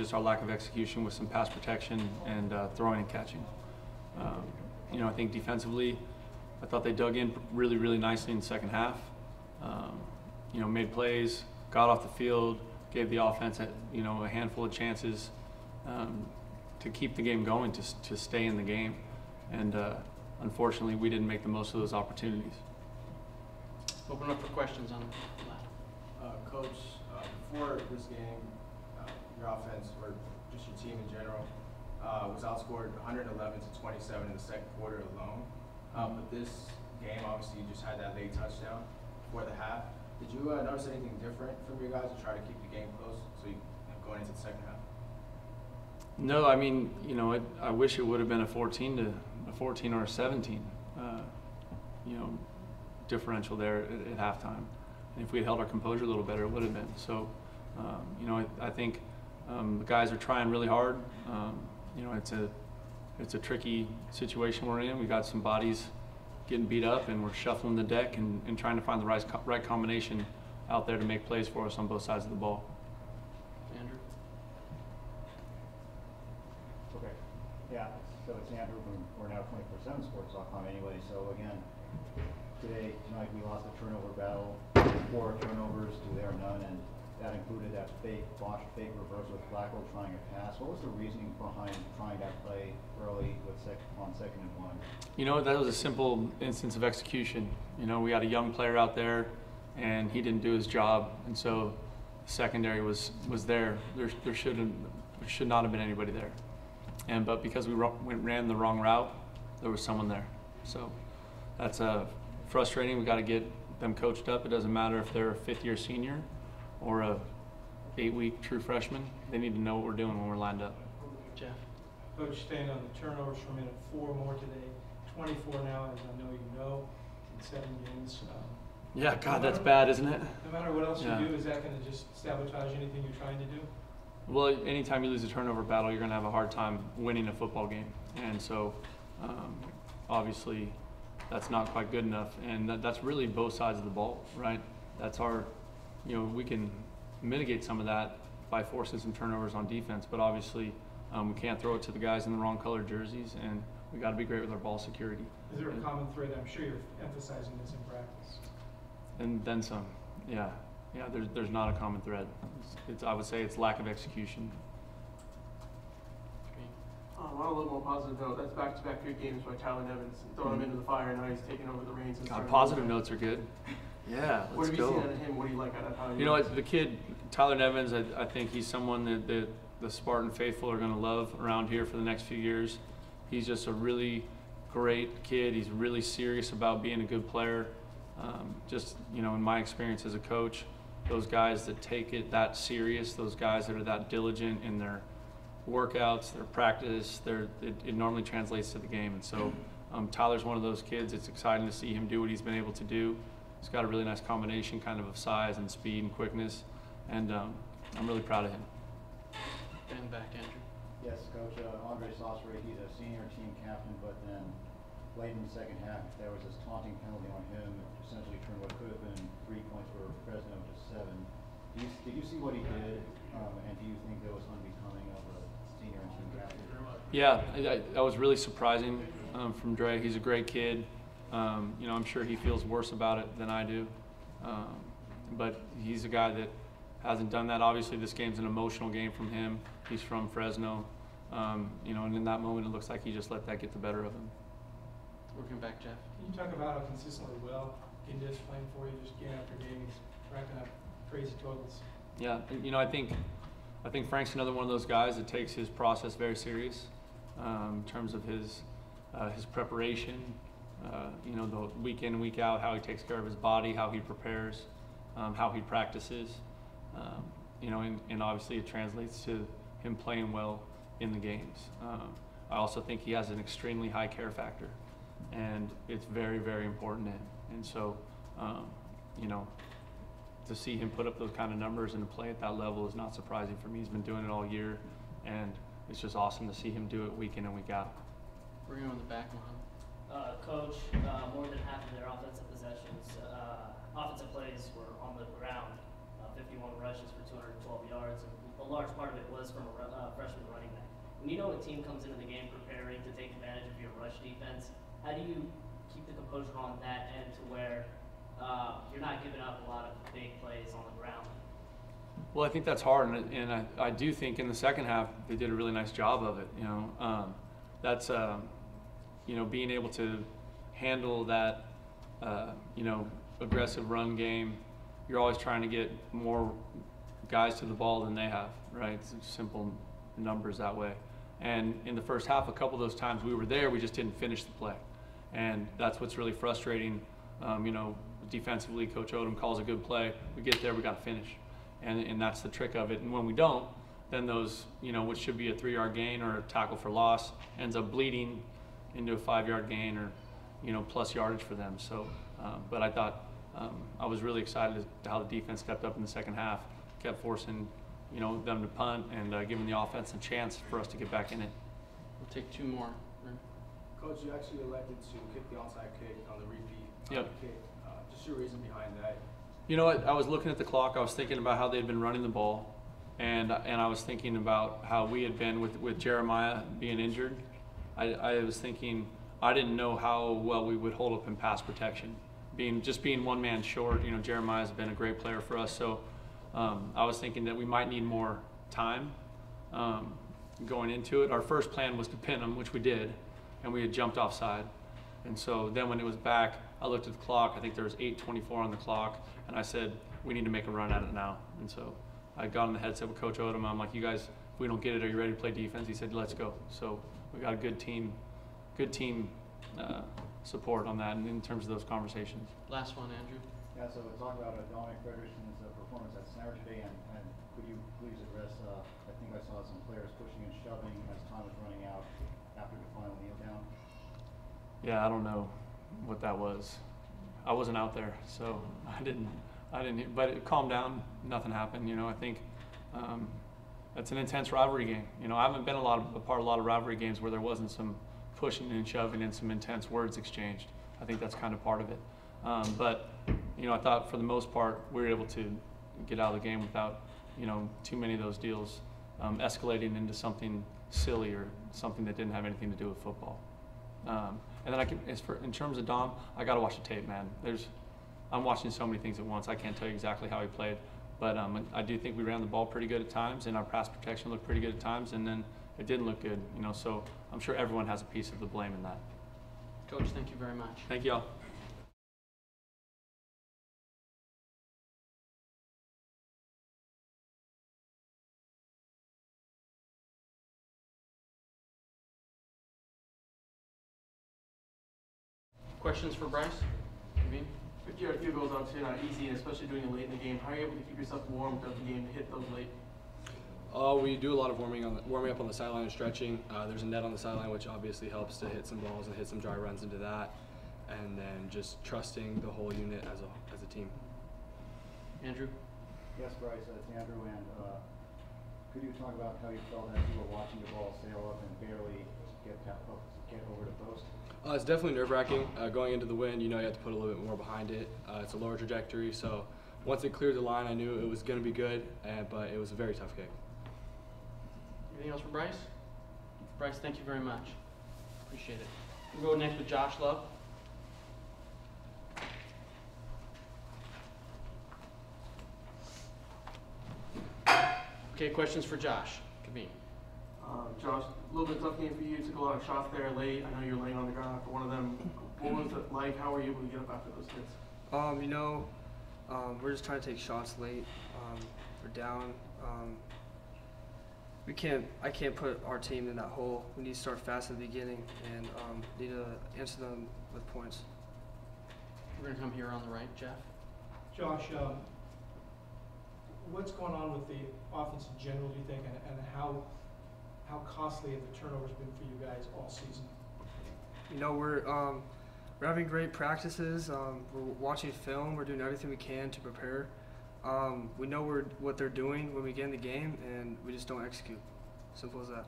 just our lack of execution with some pass protection and throwing and catching. You know, I think defensively, I thought they dug in really, really nicely in the second half. You know, made plays, got off the field, gave the offense, you know, a handful of chances to keep the game going, to stay in the game. And unfortunately, we didn't make the most of those opportunities. Open up for questions on that. Coach, before this game, your offense, or just your team in general, was outscored 111 to 27 in the second quarter alone. But this game, obviously, you just had that late touchdown before the half. Did you notice anything different from your guys to try to keep the game close, so you going into the second half? No, I mean, you know, I wish it would have been a 14 or a 17, you know, differential there at halftime. And if we had held our composure a little better, it would have been. So, you know, I think the guys are trying really hard. You know, it's a tricky situation we're in. We got some bodies getting beat up, and we're shuffling the deck and trying to find the right combination out there to make plays for us on both sides of the ball. Andrew? Okay. Yeah, so it's Andrew from, we're now 24/7sports.com anyway. So again, tonight we lost the turnover battle, 4 turnovers to their none, and that included that botched fake reverse with Flacco trying a pass. What was the reasoning behind trying that play early with on 2nd and 1? You know, that was a simple instance of execution. You know, we had a young player out there, and he didn't do his job, and so the secondary was there. There should not have been anybody there, but because we ran the wrong route, there was someone there. So that's frustrating. We got to get them coached up. It doesn't matter if they're a 5th-year senior or a 8-week true freshman. They need to know what we're doing when we're lined up. Jeff? Coach, staying on the turnovers for a minute, 4 more today, 24 now, as I know you know, in 7 games. Yeah, God, that's bad, isn't it? No matter what else you do, is that going to just sabotage anything you're trying to do? Well, anytime you lose a turnover battle, you're going to have a hard time winning a football game. And so, obviously, that's not quite good enough. And that's really both sides of the ball, right? That's our, you know, we can mitigate some of that by forcing some turnovers on defense, but obviously we can't throw it to the guys in the wrong colored jerseys, and we got to be great with our ball security. Is there a common thread? I'm sure you're emphasizing this in practice. And then some, yeah. There's not a common thread. I would say it's lack of execution. On a little more positive note, that's back-to-back good games by Tyler Nevins. Throwing him into the fire, and now he's taking over the reins. God, positive notes are good. Yeah, let's go. What have you seen out of him? What do you like out of him? You know, the kid, Tyler Nevins, I think he's someone that the Spartan faithful are going to love around here for the next few years. He's just a really great kid. He's really serious about being a good player. Just, you know, in my experience as a coach, those guys that take it that serious, those guys that are that diligent in their workouts, their practice, it normally translates to the game. And so Tyler's one of those kids. It's exciting to see him do what he's been able to do. He's got a really nice combination kind of size and speed and quickness, and I'm really proud of him. And back, Andrew. Yes, Coach. Andre Sauceray, he's a senior team captain, but then late in the second half, there was this taunting penalty on him, essentially turned what could have been 3 points for Fresno to 7. Did you see what he did, and do you think that was unbecoming of a senior and team captain? Yeah, that was really surprising from Dre. He's a great kid. You know, I'm sure he feels worse about it than I do. But he's a guy that hasn't done that. Obviously, this game's an emotional game from him. He's from Fresno. You know, and in that moment, it looks like he just let that get the better of him. Working back, Jeff. Can you talk about how consistently well he is playing for you, just game after game, he's racking up crazy totals? Yeah, you know, I think Frank's another one of those guys that takes his process very serious in terms of his preparation. You know, the week in and week out, how he takes care of his body, how he prepares, how he practices. You know, and obviously it translates to him playing well in the games. I also think he has an extremely high care factor, and it's very, very important to him. And so, you know, to see him put up those kind of numbers and to play at that level is not surprising for me. He's been doing it all year, and it's just awesome to see him do it week in and week out. We're going in the back, Mohammed. Coach, more than half of their offensive plays were on the ground. 51 rushes for 212 yards, and a large part of it was from when you know a team comes into the game preparing to take advantage of your rush defense, how do you keep the composure on that end to where you're not giving up a lot of big plays on the ground? Well, I think that's hard, and I do think in the second half they did a really nice job of it. That's being able to handle that aggressive run game. You're always trying to get more guys to the ball than they have, right? It's simple numbers that way. And in the first half, a couple of those times we were there, we just didn't finish the play, and that's what's really frustrating. Defensively, Coach Odom calls a good play. We get there, we got to finish. And that's the trick of it. And when we don't, then those, what should be a 3-yard gain or a tackle for loss ends up bleeding into a 5-yard gain or, plus yardage for them. So, but I thought I was really excited as to how the defense stepped up in the second half, kept forcing, them to punt and giving the offense a chance for us to get back in it. We'll take 2 more. Coach, you actually elected to kick the onside kick on the repeat Yep. kick. Just your reason behind that? You know what? I was looking at the clock. I was thinking about how they'd been running the ball, and I was thinking about how we had been with Jeremiah being injured. I was thinking I didn't know how well we would hold up in pass protection, being one man short. Jeremiah's been a great player for us, so I was thinking that we might need more time going into it. Our first plan was to pin him, which we did, and we had jumped offside. And so then when it was back, I looked at the clock. I think there was 8:24 on the clock, and I said, we need to make a run at it now. And so I got on the headset with Coach Odom. I'm like, you guys, if we don't get it, are you ready to play defense? He said, let's go. So we got a good team support on that in terms of those conversations. Last one, Andrew. Yeah, so we'll talk about Dominic Frederickson's performance at Snare today, and could you please address, I think I saw some players pushing and shoving as time was running out after the final kneel down. Yeah, I don't know what that was. I wasn't out there, so I didn't, but it calmed down, nothing happened. I think it's an intense rivalry game. I haven't been a part of a lot of rivalry games where there wasn't some pushing and shoving and some intense words exchanged. I think that's kind of part of it. But I thought for the most part we were able to get out of the game without too many of those deals escalating into something silly or something that didn't have anything to do with football. And then in terms of Dom, I got to watch the tape, man. I'm watching so many things at once. I can't tell you exactly how he played, but I do think we ran the ball pretty good at times, and our pass protection looked pretty good at times, and then it didn't look good, So I'm sure everyone has a piece of the blame in that. Coach, thank you very much. Thank y'all. Questions for Bryce? Kaveen? 50-yard field goals obviously not easy, and especially doing it late in the game. How are you able to keep yourself warm throughout the game to hit those late? We do a lot of warming up on the sideline and stretching. There's a net on the sideline, which obviously helps to hit some balls and hit some dry runs into that, and then just trusting the whole unit as a team. Andrew? Yes, Bryce, it's Andrew, and could you talk about how you felt as you were watching the ball sail up and barely get over the post? It's definitely nerve-wracking. Going into the wind, you have to put a little bit more behind it. It's a lower trajectory, so once it cleared the line, I knew it was going to be good, but it was a very tough kick. Anything else for Bryce? Bryce, thank you very much. Appreciate it. We'll go next with Josh Love. Okay, questions for Josh. Kaveen. Josh, a little bit tough game for you. Took a lot of shots there late. I know you were laying on the ground after one of them. What was it like? How were you able to get up after those hits? We're just trying to take shots late. We're down. I can't put our team in that hole. We need to start fast in the beginning and need to answer them with points. We're going to come here on the right, Jeff. Josh, what's going on with the offense in general, do you think, and how costly have the turnovers been for you guys all season? We're having great practices. We're watching film. We're doing everything we can to prepare. We know what they're doing when we get in the game, and we just don't execute. Simple as that.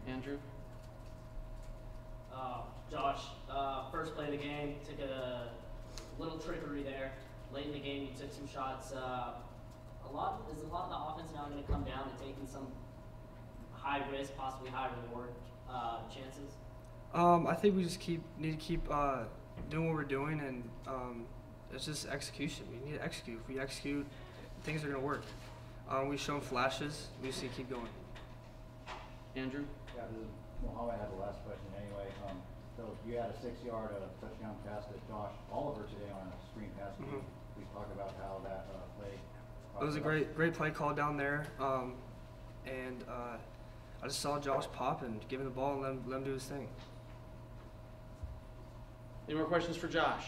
Andrew? Josh, first play of the game, took a little trickery there. Late in the game, you took some shots. Is a lot of the offense now going to come down to taking some high risk, possibly high reward chances? I think we just need to keep doing what we're doing, and it's just execution. We need to execute. If we execute, things are gonna work. We've shown flashes. We just need to keep going. Andrew? Yeah, this is, Mohammed had the last question anyway. So you had a 6-yard touchdown pass to Josh Oliver today on a screen pass. Can you please talk about how that play? It was a great play call down there, and I just saw Josh pop and give him the ball and let him do his thing. Any more questions for Josh?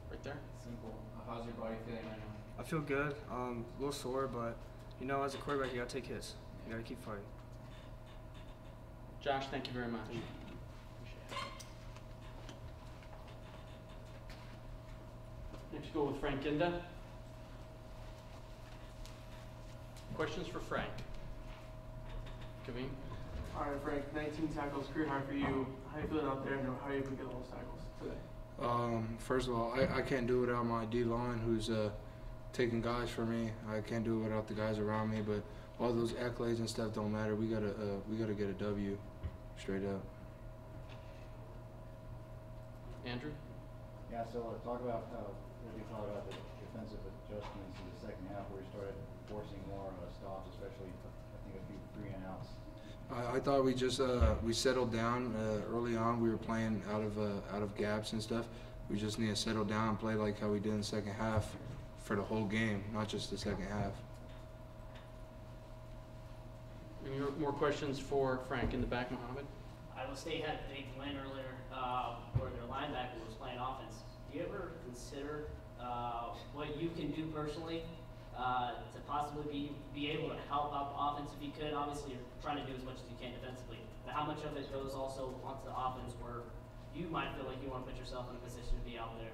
Right there. Simple. How's your body feeling right now? I feel good. A little sore, but you know, as a quarterback, you gotta take hits. You gotta keep fighting. Josh, thank you very much. Appreciate it. Next, go with Frank Ginda. Questions for Frank? Kaveen? All right, Frank, 19 tackles, career high for you. How you feeling out there, and how are you able to get all those tackles today? First of all, I can't do it without my D-line who's taking guys for me. I can't do it without the guys around me, but all those accolades and stuff don't matter. We gotta get a W, straight up. Andrew? Yeah, so talk about what you thought about the defensive adjustments in the second half where we started forcing more stops, especially I think a few 3 and outs. I thought we just we settled down early on. We were playing out of gaps and stuff. We just need to settle down and play like how we did in the second half for the whole game, not just the second half. Any more questions for Frank in the back, Mohammed? Iowa State had a big win earlier where their linebacker was playing offense. Do you ever consider what you can do personally to possibly be able to help out the offense if you could? Obviously, you're trying to do as much as you can defensively, but how much of it goes also onto the offense where you might feel like you want to put yourself in a position to be out there?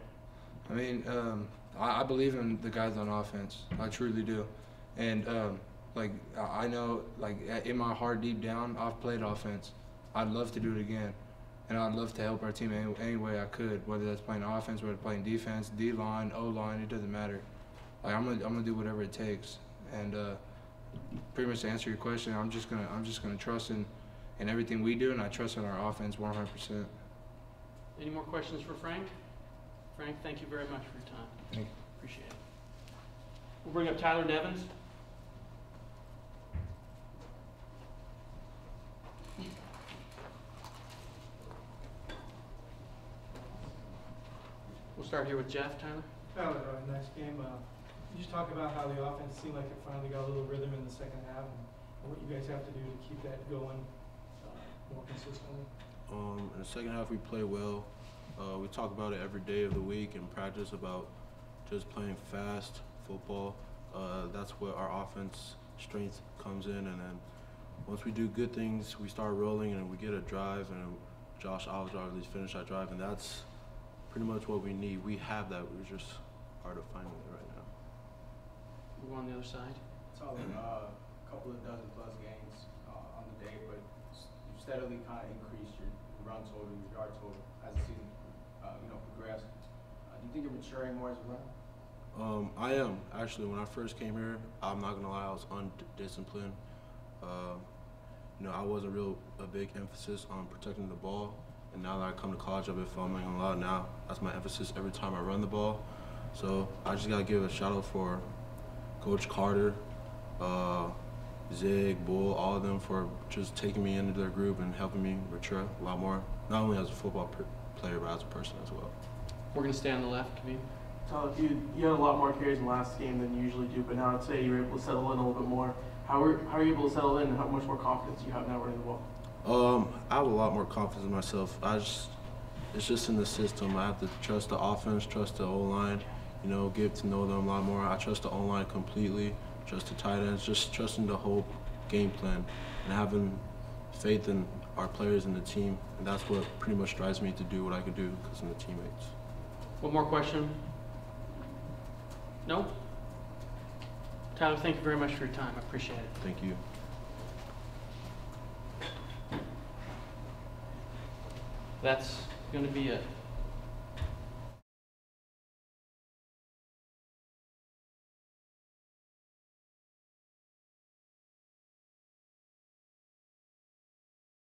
I mean, I believe in the guys on offense. I truly do. And like I know, like in my heart, deep down, I've played offense. I'd love to do it again, and I'd love to help our team any way I could. Whether that's playing offense, whether playing defense, D line, O line, it doesn't matter. Like I'm gonna do whatever it takes. And pretty much to answer your question, I'm just gonna trust in everything we do, and I trust in our offense 100%. Any more questions for Frank? Frank, thank you very much for your time. Thank you. Appreciate it. We'll bring up Tyler Nevins. We'll start here with Jeff. Tyler? Tyler, nice game. You just talk about how the offense seemed like it finally got a little rhythm in the second half, and what you guys have to do to keep that going more consistently. In the second half, we play well. We talk about it every day of the week in practice about just playing fast football. That's what our offense strength comes in, and then once we do good things, we start rolling and we get a drive, and Josh Oliver at least finish that drive, and that's pretty much what we need. We have that. We're just hard to find it right now. We'll go on the other side. Tyler, a couple of dozen plus games on the day, but you steadily kind of increased your run total, your yard total as the season progressed. Do you think you're maturing more as a runner? I am actually. When I first came here, I'm not gonna lie, I was undisciplined. I wasn't a big emphasis on protecting the ball, and now that I come to college, I've been filming a lot. Now that's my emphasis every time I run the ball. So I just gotta give a shout out for Coach Carter, Zig, Bull, all of them for just taking me into their group and helping me mature a lot more, not only as a football player, but as a person as well. We're going to stay on the left, Kaveen. Tyler, you had a lot more carries in the last game than you usually do, but now I'd say you were able to settle in a little bit more. How are you able to settle in, and how much more confidence do you have now running the ball? I have a lot more confidence in myself. It's just in the system. I have to trust the offense, trust the O-line, get to know them a lot more. I trust the O-line completely, trust the tight ends, just trusting the whole game plan and having faith in our players and the team. And that's what pretty much drives me to do what I could do because of the teammates. One more question? No? Tyler, thank you very much for your time. I appreciate it. Thank you. That's going to be it.